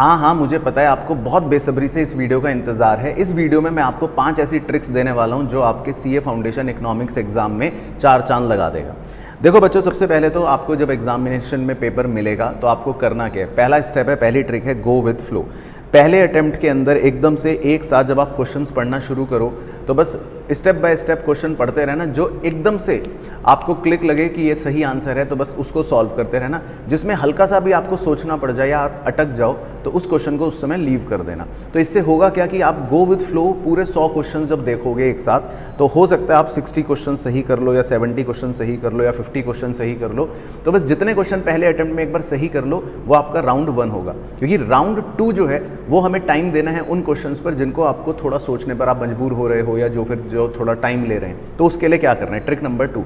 हाँ हाँ, मुझे पता है आपको बहुत बेसब्री से इस वीडियो का इंतज़ार है। इस वीडियो में मैं आपको 5 ऐसी ट्रिक्स देने वाला हूँ जो आपके सीए फाउंडेशन इकोनॉमिक्स एग्जाम में 4 चांद लगा देगा। देखो बच्चों, सबसे पहले तो आपको जब एग्जामिनेशन में पेपर मिलेगा तो आपको करना क्या है। पहला स्टेप है, पहली ट्रिक है गो विथ फ्लो। पहले अटेम्प्ट के अंदर एकदम से एक साथ जब आप क्वेश्चंस पढ़ना शुरू करो तो बस स्टेप बाय स्टेप क्वेश्चन पढ़ते रहना। जो एकदम से आपको क्लिक लगे कि ये सही आंसर है तो बस उसको सॉल्व करते रहना। जिसमें हल्का सा भी आपको सोचना पड़ जाए या आप अटक जाओ तो उस क्वेश्चन को उस समय लीव कर देना। तो इससे होगा क्या कि आप गो विथ फ्लो पूरे 100 क्वेश्चन जब देखोगे एक साथ तो हो सकता है आप 60 क्वेश्चन सही कर लो या 70 क्वेश्चन सही कर लो या 50 क्वेश्चन सही कर लो। तो बस जितने क्वेश्चन पहले अटेम्प्ट में एक बार सही कर लो वो आपका राउंड 1 होगा। क्योंकि राउंड 2 जो है वो हमें टाइम देना है उन क्वेश्चंस पर जिनको आपको थोड़ा सोचने पर आप मजबूर हो रहे हो या जो थोड़ा टाइम ले रहे हैं। तो उसके लिए क्या करना है, ट्रिक नंबर 2,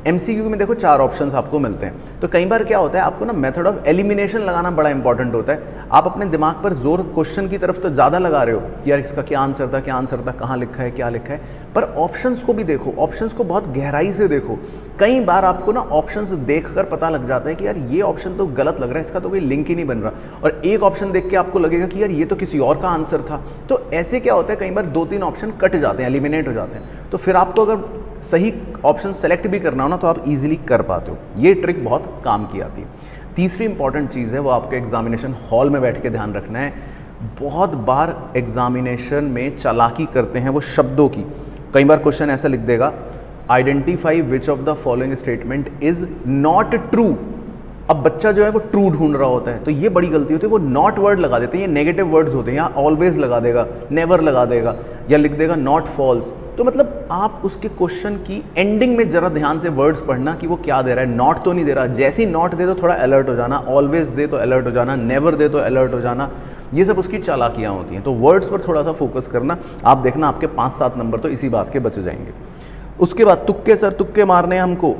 एमसीक्यू में देखो 4 ऑप्शंस आपको मिलते हैं। तो कई बार क्या होता है, आपको ना मेथड ऑफ एलिमिनेशन लगाना बड़ा इंपॉर्टेंट होता है। आप अपने दिमाग पर जोर क्वेश्चन की तरफ तो ज़्यादा लगा रहे हो कि यार इसका क्या आंसर था, क्या आंसर था, कहाँ लिखा है, क्या लिखा है, पर ऑप्शंस को भी देखो, ऑप्शंस को बहुत गहराई से देखो। कई बार आपको ना ऑप्शंस देखकर पता लग जाता है कि यार ये ऑप्शन तो गलत लग रहा है, इसका तो कोई लिंक ही नहीं बन रहा। और एक ऑप्शन देख के आपको लगेगा कि यार ये तो किसी और का आंसर था। तो ऐसे क्या होता है, कई बार 2-3 ऑप्शन कट जाते हैं, एलिमिनेट हो जाते हैं। तो फिर आपको अगर सही ऑप्शन सेलेक्ट भी करना हो ना तो आप इजीली कर पाते हो। ये ट्रिक बहुत काम की आती है। तीसरी इंपॉर्टेंट चीज़ है वो आपके एग्जामिनेशन हॉल में बैठ के ध्यान रखना है। बहुत बार एग्जामिनेशन में चालाकी करते हैं वो शब्दों की। कई बार क्वेश्चन ऐसा लिख देगा, identify which of the following statement is not true. अब बच्चा जो है वो ट्रू ढूंढ रहा होता है, तो ये बड़ी गलती होती है, वो नॉट वर्ड लगा देते हैं। ये नेगेटिव वर्ड्स होते हैं, यहाँ ऑलवेज लगा देगा, नेवर लगा देगा या लिख देगा नॉट फॉल्स। तो मतलब आप उसके क्वेश्चन की एंडिंग में जरा ध्यान से वर्ड्स पढ़ना कि वो क्या दे रहा है। नॉट तो नहीं दे रहा, जैसे ही नॉट दे तो थोड़ा अलर्ट हो जाना, ऑलवेज दे तो अलर्ट हो जाना, नेवर दे तो अलर्ट हो जाना। ये सब उसकी चालाकियाँ होती हैं। तो वर्ड्स पर थोड़ा सा फोकस करना, आप देखना आपके 5-7 नंबर तो इसी बात के बच जाएंगे। उसके बाद तुक्के, सर तुक्के मारने हैं हमको,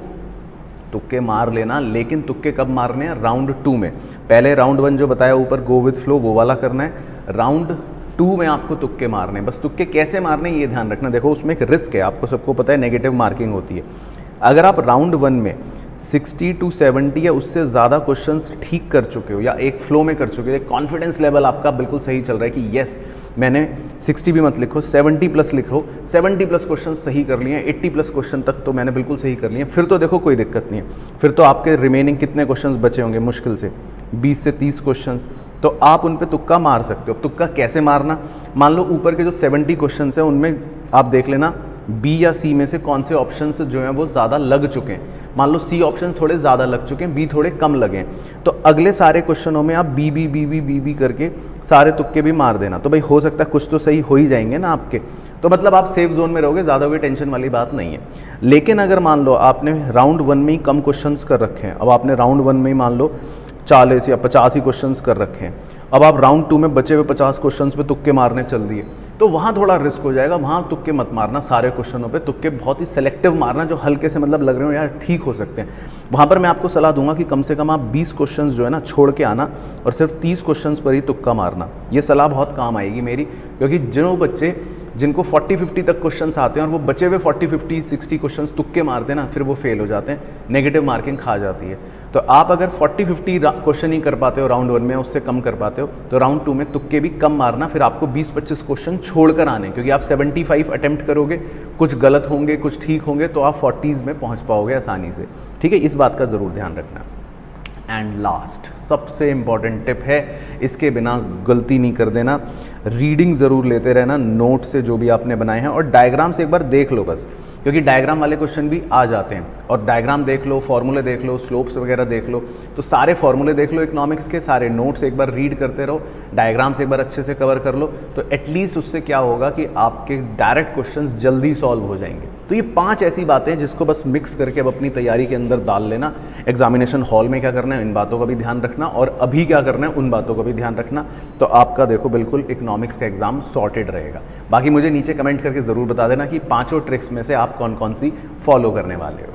तुक्के मार लेना, लेकिन तुक्के कब मारने हैं, राउंड 2 में। पहले राउंड 1 जो बताया ऊपर गो विथ फ्लो वो वाला करना है, राउंड 2 में आपको तुक्के मारने हैं। बस तुक्के कैसे मारने हैं ये ध्यान रखना। देखो उसमें एक रिस्क है, आपको सबको पता है, नेगेटिव मार्किंग होती है। अगर आप राउंड 1 में 60 to 70 या उससे ज़्यादा क्वेश्चंस ठीक कर चुके हो या एक फ्लो में कर चुके हो, एक कॉन्फिडेंस लेवल आपका बिल्कुल सही चल रहा है कि येस मैंने 60 भी मत लिखो, 70 प्लस लिखो, 70 प्लस क्वेश्चन सही कर लिए हैं, 80 प्लस क्वेश्चन तक तो मैंने बिल्कुल सही कर लिए हैं, फिर तो देखो कोई दिक्कत नहीं है। फिर तो आपके रिमेनिंग कितने क्वेश्चन बचे होंगे, मुश्किल से 20 से 30 क्वेश्चन, तो आप उन पे तुक्का मार सकते हो। अब तुक्का कैसे मारना, मान लो ऊपर के जो 70 क्वेश्चन है उनमें आप देख लेना बी या सी में से कौन से ऑप्शन जो हैं वो ज़्यादा लग चुके हैं। मान लो सी ऑप्शन थोड़े ज़्यादा लग चुके हैं, बी थोड़े कम लगे हैं, तो अगले सारे क्वेश्चनों में आप बी करके सारे तुक्के भी मार देना। तो भाई हो सकता है कुछ तो सही हो ही जाएंगे ना आपके, तो मतलब आप सेफ जोन में रहोगे, ज़्यादा कोई टेंशन वाली बात नहीं है। लेकिन अगर मान लो आपने राउंड 1 में ही कम क्वेश्चंस कर रखे हैं, अब आपने राउंड 1 में ही मान लो 40 या 85 क्वेश्चंस कर रखे हैं, अब आप राउंड 2 में बचे हुए 50 क्वेश्चंस पे तुक्के मारने चल दिए, तो वहाँ थोड़ा रिस्क हो जाएगा। वहाँ तुक्के मत मारना, सारे क्वेश्चनों पे तुक्के बहुत ही सेलेक्टिव मारना, जो हल्के से मतलब लग रहे हो यार ठीक हो सकते हैं। वहाँ पर मैं आपको सलाह दूंगा कि कम से कम आप 20 क्वेश्चंस जो है ना छोड़ के आना और सिर्फ 30 क्वेश्चंस पर ही तुक्का मारना। ये सलाह बहुत काम आएगी मेरी, क्योंकि जो बच्चे जिनको 40-50 तक क्वेश्चंस आते हैं और वो बचे हुए 40-50-60 क्वेश्चंस तुक्के मारते हैं ना, फिर वो फेल हो जाते हैं, नेगेटिव मार्किंग खा जाती है। तो आप अगर 40-50 क्वेश्चन ही कर पाते हो राउंड 1 में, उससे कम कर पाते हो, तो राउंड 2 में तुक्के भी कम मारना। फिर आपको 20-25 क्वेश्चन छोड़कर आने, क्योंकि आप 75 अटेम्प्ट करोगे, कुछ गलत होंगे कुछ ठीक होंगे, तो आप 40s में पहुँच पाओगे आसानी से। ठीक है, इस बात का ज़रूर ध्यान रखना। एंड लास्ट सबसे इम्पॉर्टेंट टिप है, इसके बिना गलती नहीं कर देना, रीडिंग ज़रूर लेते रहना नोट से जो भी आपने बनाए हैं, और डायग्राम से एक बार देख लो बस, क्योंकि डायग्राम वाले क्वेश्चन भी आ जाते हैं। और डायग्राम देख लो, फॉर्मूले देख लो, स्लोप्स वगैरह देख लो, तो सारे फॉर्मूले देख लो इकोनॉमिक्स के, सारे नोट्स एक बार रीड करते रहो, डायग्राम से एक बार अच्छे से कवर कर लो, तो एटलीस्ट उससे क्या होगा कि आपके डायरेक्ट क्वेश्चंस जल्दी सॉल्व हो जाएंगे। तो ये 5 ऐसी बातें हैं जिसको बस मिक्स करके अब अपनी तैयारी के अंदर डाल लेना। एग्जामिनेशन हॉल में क्या करना है, इन बातों का भी ध्यान रखना, और अभी क्या करना है उन बातों का भी ध्यान रखना, तो आपका देखो बिल्कुल इकोनॉमिक्स का एग्जाम सॉर्टेड रहेगा। बाकी मुझे नीचे कमेंट करके ज़रूर बता देना कि 5 ट्रिक्स में से आप कौन कौन सी फॉलो करने वाले हो।